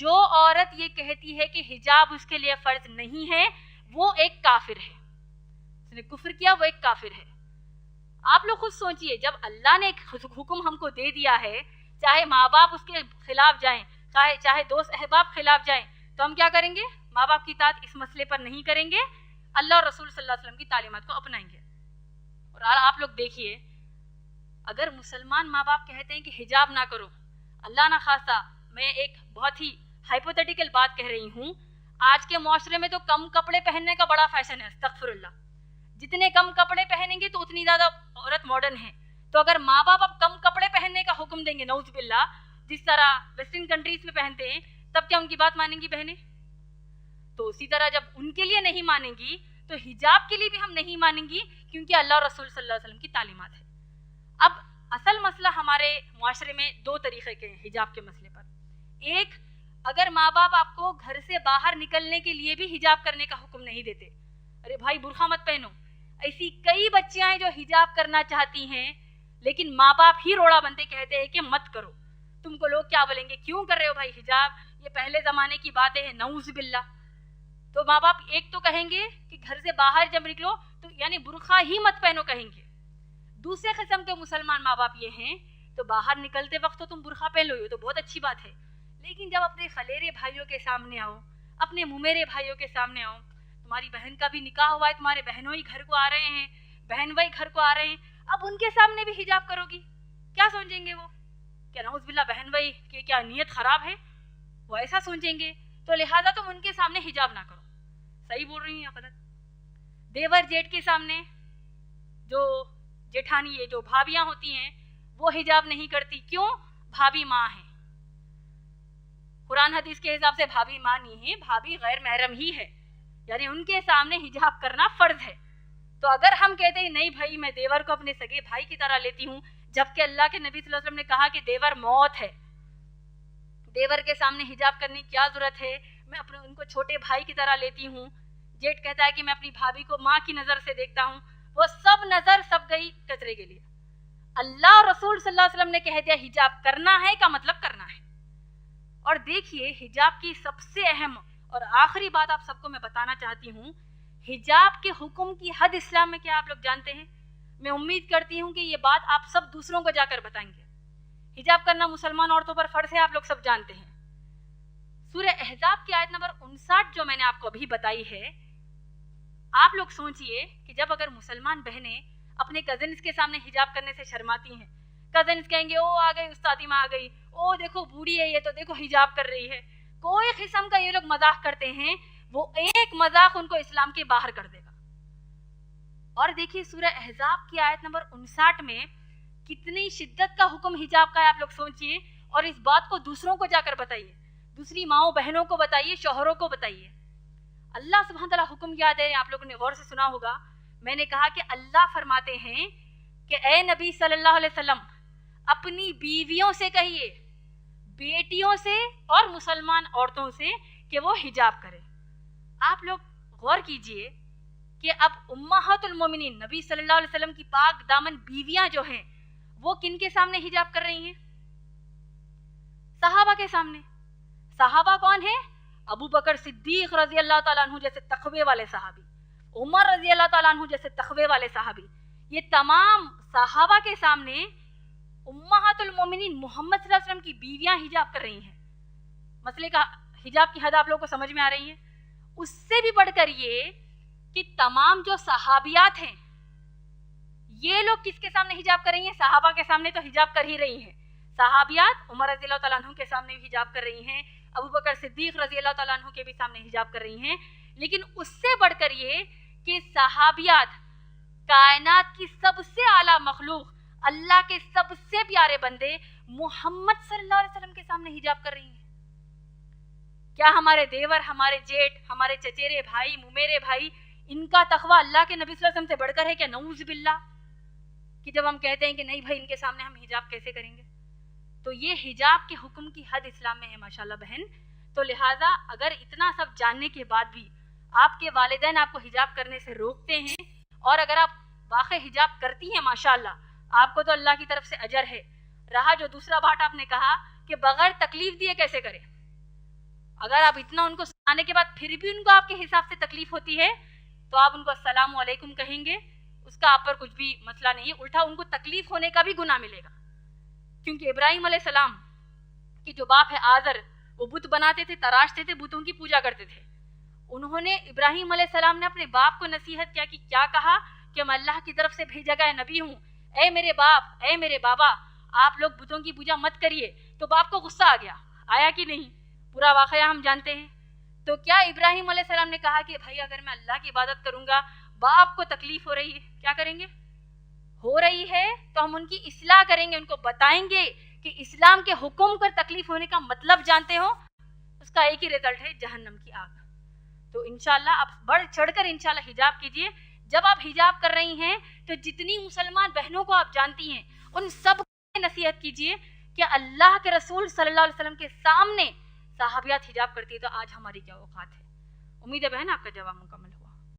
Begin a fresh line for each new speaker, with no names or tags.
جو عورت یہ کہتی ہے کہ حجاب اس کے لیے فرض نہیں ہے وہ ایک کافر ہے، اس نے کفر کیا، وہ ایک کافر ہے۔ آپ لوگ خود سوچئے، جب اللہ نے ایک حکم ہم کو دے دیا ہے، چاہے ماں باپ اس کے خلاف جائیں، چاہے دوست احباب خلاف جائیں، تو ہم کیا کریں گے؟ ماں باپ کی اطاعت اس مسئلے پر نہیں کریں گے، اللہ اور رسول صلی اللہ علیہ وسلم کی تعلیمات کو اپنائیں گے۔ اور آپ لوگ دیکھیے، اگر مسلمان ماں باپ کہتے ہیں کہ حجاب نہ کرو، اللہ نہ خواستہ میں ایک بہت ہی ہائپوتھیٹیکل بات کہہ رہی ہوں، آج کے معاشرے میں تو کم کپڑے پہننے کا بڑا فیشن ہے، استغفر اللہ، جتنے کم کپڑے پہنیں گے تو اتنی زیادہ عورت ماڈرن ہے۔ تو اگر ماں باپ اب کم کپڑے پہننے کا حکم دیں گے، نعوذ باللہ، جس طرح ویسٹرن کنٹریز میں پہنتے ہیں، تب کیا ان کی بات مانیں گی بہنیں؟ تو اسی طرح جب ان کے لیے نہیں مانیں گی تو حجاب کے لیے بھی ہم نہیں مانیں گی، کیونکہ اللہ اور رسول صلی اللہ علیہ وسلم کی تعلیمات ہے۔ اب اصل مسئلہ ہمارے معاشرے میں دو طریقے کے ہیں حجاب کے مسئلے پر۔ ایک، اگر ماں باپ آپ کو گھر سے باہر نکلنے کے لیے بھی حجاب کرنے کا حکم نہیں دیتے، ارے بھائی برقع مت پہنو، ایسی کئی بچیاں ہیں جو حجاب کرنا چاہتی ہیں لیکن ماں باپ ہی روڑا بنتے کہتے ہیں کہ مت کرو، تم کو لوگ کیا بولیں گے، کیوں کر رہے ہو بھائی حجاب، یہ پہلے زمانے کی باتیں ہیں، نعوذ باللہ۔ تو ماں باپ ایک تو کہیں گے کہ گھر سے باہر جب نکلو تو یعنی برقع ہی مت پہنو کہیں گے۔ دوسرے قسم کے مسلمان ماں باپ یہ ہیں تو باہر نکلتے وقت تو تم برقع پہن لو، یہ تو بہت اچھی بات ہے، لیکن جب اپنے خلیرے بھائیوں کے سامنے آؤ، اپنے ممیرے بھائیوں کے سامنے آؤ، تمہاری بہن کا بھی نکاح ہوا ہے، تمہارے بہنوں ہی گھر کو آ رہے ہیں، بہن بھائی گھر کو آ رہے ہیں، اب ان کے سامنے بھی حجاب کرو گی، کیا سوچیں گے وہ؟ کیا نعوذ باللہ بہن بھائی کی کیا نیت خراب ہے؟ وہ ایسا سوچیں گے، تو لہٰذا تم ان کے سامنے حجاب نہ کرو۔ صحیح بول رہی ہیں یا غلط؟ دیور جیٹ کے سامنے، جو جیٹھانی ہے، جو بھابیاں ہوتی ہیں، وہ حجاب نہیں کرتی، کیوں؟ بھابی ماں ہے، قرآن حدیث کے حساب سے بھابی ماں نہیں ہے، بھابی غیر محرم ہی ہے، یعنی ان کے سامنے حجاب کرنا فرض ہے۔ تو اگر ہم کہتے ہیں نہیں بھائی میں دیور کو اپنے سگے بھائی کی طرح لیتی ہوں، جبکہ اللہ کے نبی صلی اللہ علیہ وسلم نے کہا کہ دیور موت ہے، دیور کے سامنے حجاب کرنے کی کیا ضرورت ہے، میں اپنے ان کو چھوٹے بھائی کی طرح لیتی ہوں۔ جیٹ کہتا ہے کہ میں اپنی بھابھی کو ماں کی نظر سے دیکھتا ہوں، وہ سب نظر سب گئی کچرے کے لیے۔ اللہ اور رسول صلی اللہ علیہ وسلم نے کہہ دیا حجاب کرنا ہے کا مطلب کرنا ہے۔ اور دیکھیے حجاب کی سب سے اہم اور آخری بات آپ سب کو میں بتانا چاہتی ہوں، حجاب کے حکم کی حد اسلام میں کیا آپ لوگ جانتے ہیں؟ میں امید کرتی ہوں کہ یہ بات آپ سب دوسروں کو جا کر بتائیں گے۔ حجاب کرنا مسلمان عورتوں پر فرض ہے، آپ لوگ سب جانتے ہیں۔ سورہ احزاب کی آیت نمبر 59 جو میں نے آپ کو ابھی بتائی ہے، آپ لوگ سوچئے کہ جب اگر مسلمان بہنیں اپنے کزنز کے سامنے حجاب کرنے سے شرماتی ہیں، کزنز کہیں گے او آ گئی استادی ماں آ گئی، او دیکھو بوڑھی ہے یہ تو دیکھو حجاب کر رہی ہے، کوئی قسم کا یہ لوگ مذاق کرتے ہیں، وہ ایک مذاق ان کو اسلام کے باہر کر دے گا۔ اور دیکھیے سورہ احزاب کی آیت نمبر 59 میں کتنی شدت کا حکم حجاب کا ہے، آپ لوگ سوچئے، اور اس بات کو دوسروں کو جا کر بتائیے، دوسری ماؤں بہنوں کو بتائیے، شوہروں کو بتائیے۔ اللہ سبحانہ تعالیٰ حکم کیا دے رہے ہیں، آپ لوگوں نے غور سے سنا ہوگا، میں نے کہا کہ اللہ فرماتے ہیں کہ اے نبی صلی اللہ علیہ وسلم اپنی بیویوں سے کہیے، بیٹیوں سے اور مسلمان عورتوں سے کہ وہ حجاب کرے۔ آپ لوگ غور کیجئے کہ اب امہات المومنین نبی صلی اللہ علیہ وسلم کی پاک دامن بیویاں جو ہیں وہ کن کے سامنے حجاب کر رہی ہیں؟ صحابہ کے سامنے۔ صحابہ کون ہیں؟ ابو بکر صدیق رضی اللہ تعالیٰ عنہ جیسے تقوی والے صحابی، عمر رضی اللہ تعالیٰ عنہ جیسے تقوی والے صحابی، یہ تمام صحابہ کے سامنے امہات المومنین محمد صلی اللہ علیہ وسلم کی بیویاں حجاب کر رہی ہیں۔ مسئلے کا حجاب کی حد آپ لوگوں کو سمجھ میں آ رہی ہے؟ اس سے بھی بڑھ کر یہ کہ تمام جو صحابیات ہیں یہ لوگ کس کے سامنے حجاب کر رہی ہیں؟ صحابہ کے سامنے تو حجاب کر ہی رہی ہیں، صحابیات عمر رضی اللہ تعالیٰ عنہ کے سامنے بھی حجاب کر رہی ہیں، ابو بکر صدیق رضی اللہ تعالیٰ عنہ کے بھی سامنے حجاب کر رہی ہیں، لیکن اس سے بڑھ کر یہ کہ صحابیات کائنات کی سب سے اعلیٰ مخلوق، اللہ کے سب سے پیارے بندے محمد صلی اللہ علیہ وسلم کے سامنے حجاب کر رہی ہیں۔ کیا ہمارے دیور، ہمارے جیٹ، ہمارے چچیرے بھائی، ممیرے بھائی، ان کا تقویٰ اللہ کے نبی صلی اللہ علیہ وسلم سے بڑھ کر ہے کیا؟ نعوذ باللہ، کہ جب ہم کہتے ہیں کہ نہیں بھائی ان کے سامنے ہم حجاب کیسے کریں گے؟ تو یہ حجاب کے حکم کی حد اسلام میں ہے ماشاءاللہ بہن۔ تو لہٰذا اگر اتنا سب جاننے کے بعد بھی آپ کے والدین آپ کو حجاب کرنے سے روکتے ہیں، اور اگر آپ واقع حجاب کرتی ہیں ماشاءاللہ، آپ کو تو اللہ کی طرف سے اجر ہے۔ رہا جو دوسرا بات آپ نے کہا کہ بغیر تکلیف دیے کیسے کریں، اگر آپ اتنا ان کو سنانے کے بعد پھر بھی ان کو آپ کے حساب سے تکلیف ہوتی ہے تو آپ ان کو السلام علیکم کہیں گے، اس کا آپ پر کچھ بھی مسئلہ نہیں ہے، الٹا ان کو تکلیف ہونے کا بھی گناہ ملے گا، کیونکہ ابراہیم علیہ السلام کی جو باپ ہے آزر، وہ بت بناتے تھے، تراشتے تھے، بتوں کی پوجا کرتے تھے. انہوں نے ابراہیم علیہ السلام نے اپنے باپ کو نصیحت کیا کہ کیا کہا کہ میں اللہ کی طرف سے بھیجا گیا نبی ہوں، اے میرے باپ، اے میرے بابا، آپ لوگ بتوں کی پوجا مت کریے. تو باپ کو غصہ آ گیا، آیا کہ نہیں؟ پورا واقعہ ہم جانتے ہیں. تو کیا ابراہیم علیہ السلام نے کہا کہ بھائی اگر میں اللہ کی عبادت کروں گا، باپ کو تکلیف ہو رہی ہے، کیا کریں گے؟ ہو رہی ہے تو ہم ان کی اصلاح کریں گے، ان کو بتائیں گے کہ اسلام کے حکم پر تکلیف ہونے کا مطلب جانتے ہو، اس کا ایک ہی رزلٹ ہے جہنم کی آگ. تو انشاءاللہ آپ بڑھ چڑھ کر انشاءاللہ حجاب کیجئے. جب آپ حجاب کر رہی ہیں تو جتنی مسلمان بہنوں کو آپ جانتی ہیں ان سب کو نصیحت کیجئے کہ اللہ کے رسول صلی اللہ علیہ وسلم کے سامنے صحابیات حجاب کرتی ہے تو آج ہماری کیا اوقات ہے. امید ہے بہن آپ کا جواب مکمل ہو.